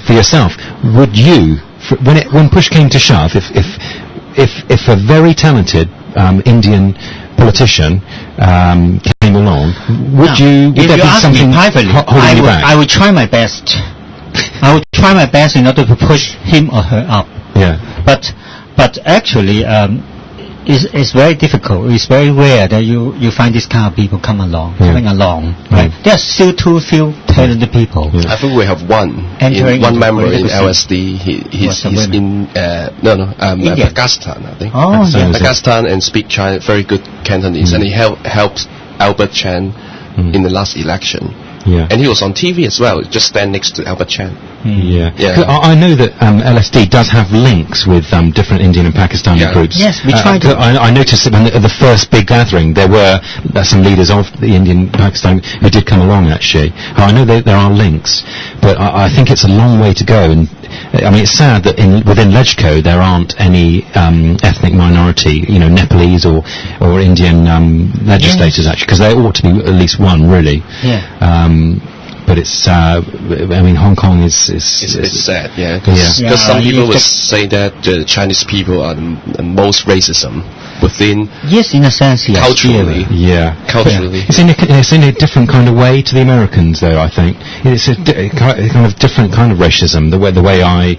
for yourself, would you, when push came to shove, if a very talented Indian politician came along, would there be something privately, holding you back? I would try my best. I would try my best in order to push him or her up. Yeah. But actually, it's very difficult. It's very rare that you find this kind of people coming along. Right? There are still too few talented people. I think we have one member in LSD. He's in Pakistan, I think. Pakistan, and speak very good Cantonese, and he helped Albert Chan in the last election. Yeah. And he was on TV as well, just stand next to Albert Chan. Yeah. I know that LSD does have links with different Indian and Pakistani groups. Yes, we tried to. I noticed that when the first big gathering, there were some leaders of the Indian Pakistan who did come along, actually. I know there are links, but I think it's a long way to go. And I mean, it's sad that within LegCo there aren't any ethnic minority, Nepalese or Indian legislators, actually, because there ought to be at least one, really. Yeah. But it's, Hong Kong is sad, because some people would say that the Chinese people are the most racism within. Yes, in a sense, yes. Culturally. Yeah. Culturally. It's in a different kind of way to the Americans, though, I think. It's a kind of different kind of racism, the way I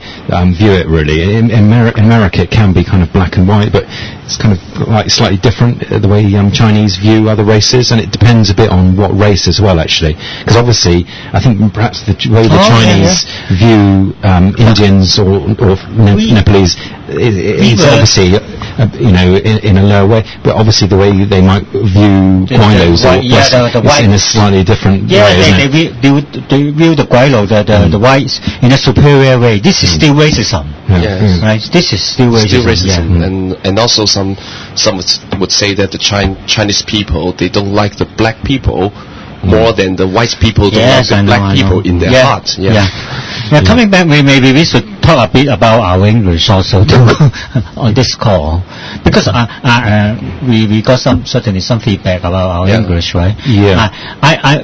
view it, really. In America, it can be kind of black and white, but it's kind of like slightly different, the way Chinese view other races, and it depends a bit on what race as well, actually. Because obviously, I think perhaps the way the Chinese view Indians or Nepalese, it's obviously, in a lower way, but obviously the way they might view Guilos is in a slightly different way, isn't it? They view the Guilo, the whites, in a superior way. This is still racism. Right? This is still racism. And also some would say that the Chinese people, they don't like the black people more than the white people don't like the black people in their heart. Coming back, maybe we should talk a bit about our English also too on this call, because we got certainly some feedback about our English, right?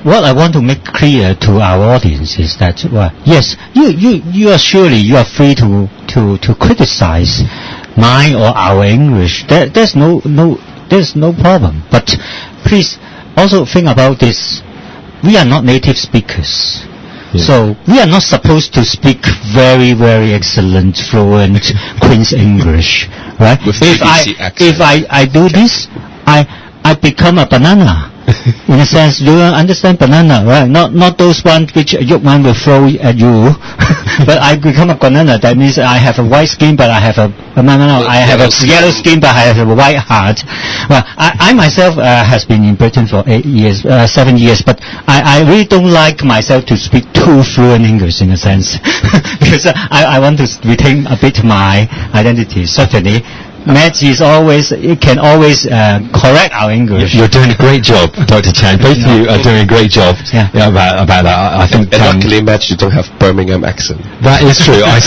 What I want to make clear to our audience is that yes, you are free to criticize mine or our English. There's no problem. But please also think about this. We are not native speakers. So we are not supposed to speak very, very excellent, fluent Queen's English, right? If I do this, I become a banana. In a sense, do you understand banana, right? Not those ones which Yuk Man will throw at you, but I become a banana. That means I have a white skin, but I have I have a yellow skin, but I have a white heart. Well, I myself has been in Britain for 7 years, but I really don't like myself to speak too fluent English, in a sense, because I want to retain a bit my identity. Certainly, Matt can always correct our English. You're doing a great job, Dr. Chan. Both of you are doing a great job about that. I think. And luckily, Matt, you don't have Birmingham accent. That is true. I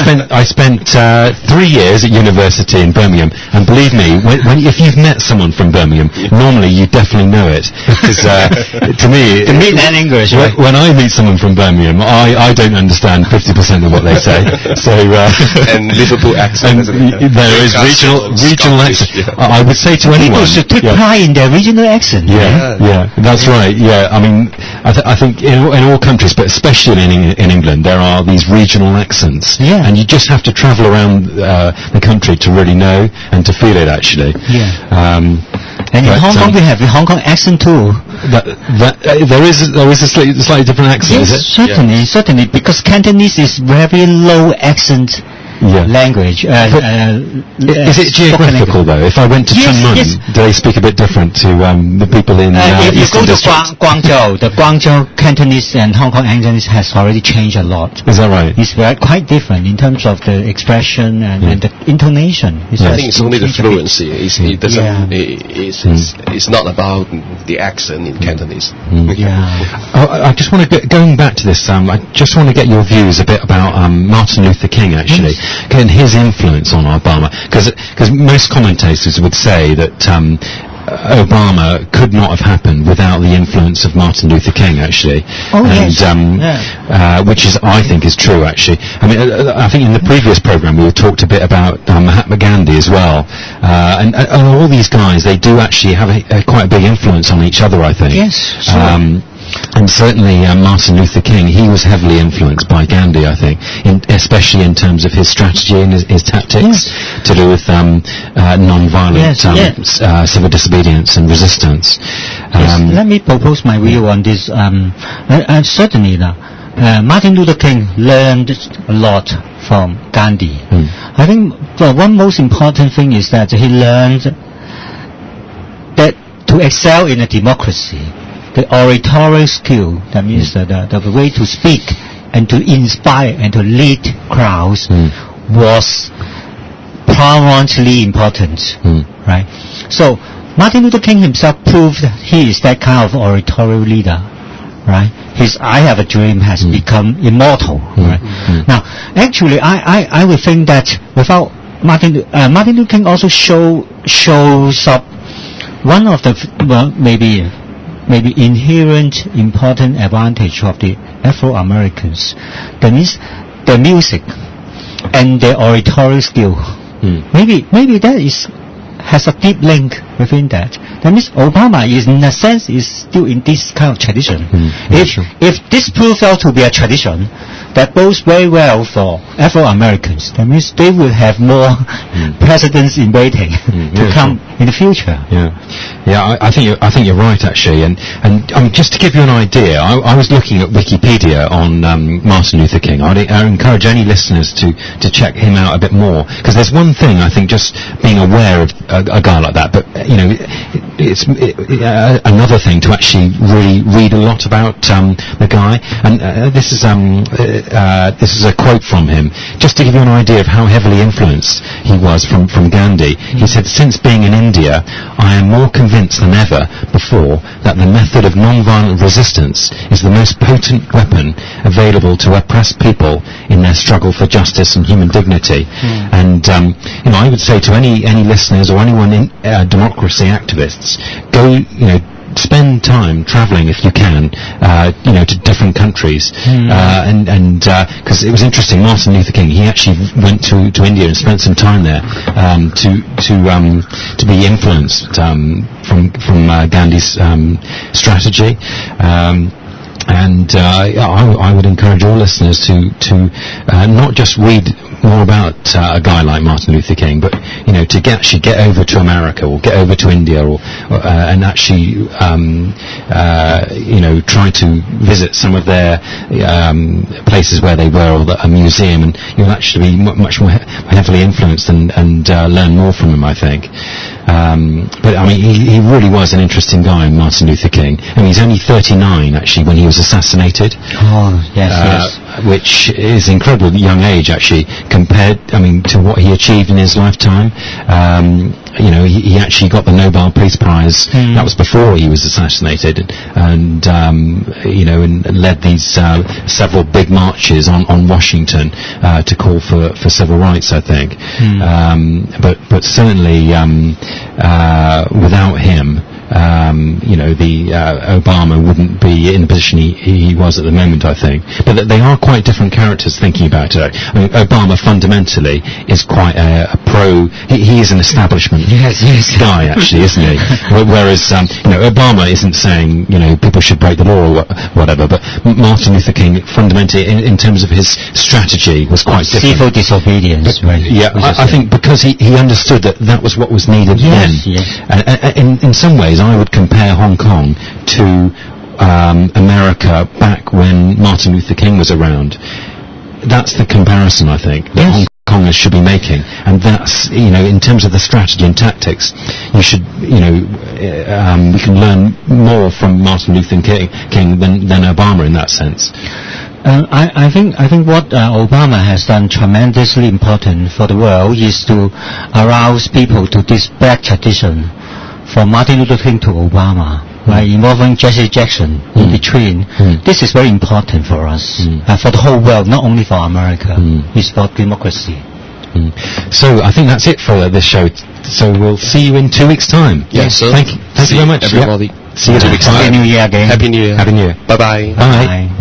spent 3 years at university in Birmingham, and believe me, if you've met someone from Birmingham, normally you definitely know it. Because to me, to meet that English. When I meet someone from Birmingham, I don't understand 50% of what they say. So and Liverpool accent. And there is regional accent. I would say to anyone, people should take pride in their regional accent. That's right. I mean, I think in all countries, but especially in England, there are these regional accents, and you just have to travel around the country to really know and to feel it, actually. And in Hong Kong, we have the Hong Kong accent too. There is a slightly different accent. Yes, is it? certainly, because Cantonese is very low accent language. Is it geographical though? If I went to Chunmun, do they speak a bit different to the people in if you Eastern go to District? Guangzhou, the Guangzhou Cantonese and Hong Kong Cantonese has already changed a lot. Is that right? It's quite different in terms of the expression and the intonation. I think it's only the fluency. It's not about the accent in Cantonese. I just want to going back to this. I just want to get your views a bit about Martin Luther King, actually. And his influence on Obama, because most commentators would say that Obama could not have happened without the influence of Martin Luther King, actually. Oh, and, yes. Which I think is true, actually. I mean, I think in the previous program we talked a bit about Mahatma Gandhi as well. And all these guys, they do actually have quite a big influence on each other, I think. Yes, sure. And certainly Martin Luther King, he was heavily influenced by Gandhi, I think, especially in terms of his strategy and his tactics to do with non-violent civil disobedience and resistance. Let me propose my view on this. Certainly, Martin Luther King learned a lot from Gandhi. I think the one most important thing is that he learned that to excel in a democracy, the oratory skill, that means the way to speak and to inspire and to lead crowds was paramountly important, right? So Martin Luther King himself proved that he is that kind of oratory leader, right? His "I have a dream" has become immortal, right? Now, actually, I would think that without Martin Luther King also shows up one of the maybe inherent important advantage of the Afro-Americans. That means their music and their oratory skill. Maybe that has a deep link within that. That means Obama is, in a sense, is still in this kind of tradition. If this proves out to be a tradition that bodes very well for Afro-Americans, that means they will have more presidents in waiting to come in the future. I think you're right, actually. And just to give you an idea, I was looking at Wikipedia on Martin Luther King. I encourage any listeners to check him out a bit more, because there's one thing, I think, just being aware of a guy like that, but it's another thing to actually really read a lot about the guy. And this is a quote from him, just to give you an idea of how heavily influenced he was from Gandhi. He said, "Since being in India, I am more convinced than ever before that the method of non-violent resistance is the most potent weapon available to oppressed people in their struggle for justice and human dignity." And I would say to any listeners or anyone in democracy activists, go, spend time traveling if you can, to different countries, and because it was interesting. Martin Luther King, he actually went to India and spent some time there to be influenced from Gandhi's strategy. And I would encourage all listeners to not just read more about a guy like Martin Luther King, but to actually get over to America or get over to India, and actually try to visit some of their places where they were, or a museum, and you'll actually be much more heavily influenced and learn more from him, I think. But I mean, he really was an interesting guy, Martin Luther King. I mean, he's only 39 actually when he was assassinated. Yes. Which is incredible young age, actually, compared, to what he achieved in his lifetime. He actually got the Nobel Peace Prize. That was before he was assassinated, and led these several big marches on Washington to call for civil rights, I think. But certainly without him, Obama wouldn't be in the position he was at the moment, I think. But they are quite different characters, thinking about it. I mean, Obama fundamentally is quite a pro. He is an establishment guy, actually, isn't he? Whereas Obama isn't saying people should break the law or whatever. But Martin Luther King, fundamentally, in terms of his strategy, was quite different. Civil disobedience, right? Yeah, I think because he understood that was what was needed then. And in some ways, I would compare Hong Kong to America back when Martin Luther King was around. That's the comparison, I think, that Hong Kongers should be making. And that's, in terms of the strategy and tactics, you should, we can learn more from Martin Luther King than Obama in that sense. I think what Obama has done tremendously important for the world is to arouse people to this black tradition, from Martin Luther King to Obama, right, involving Jesse Jackson in between. This is very important for us, for the whole world, not only for America. It's for democracy. So I think that's it for this show So we'll see you in 2 weeks' time. Yes, sir. Thank you very much, everybody. See you in 2 weeks' time. Happy New Year again. Happy New Year. Happy New Year. Bye-bye. Bye.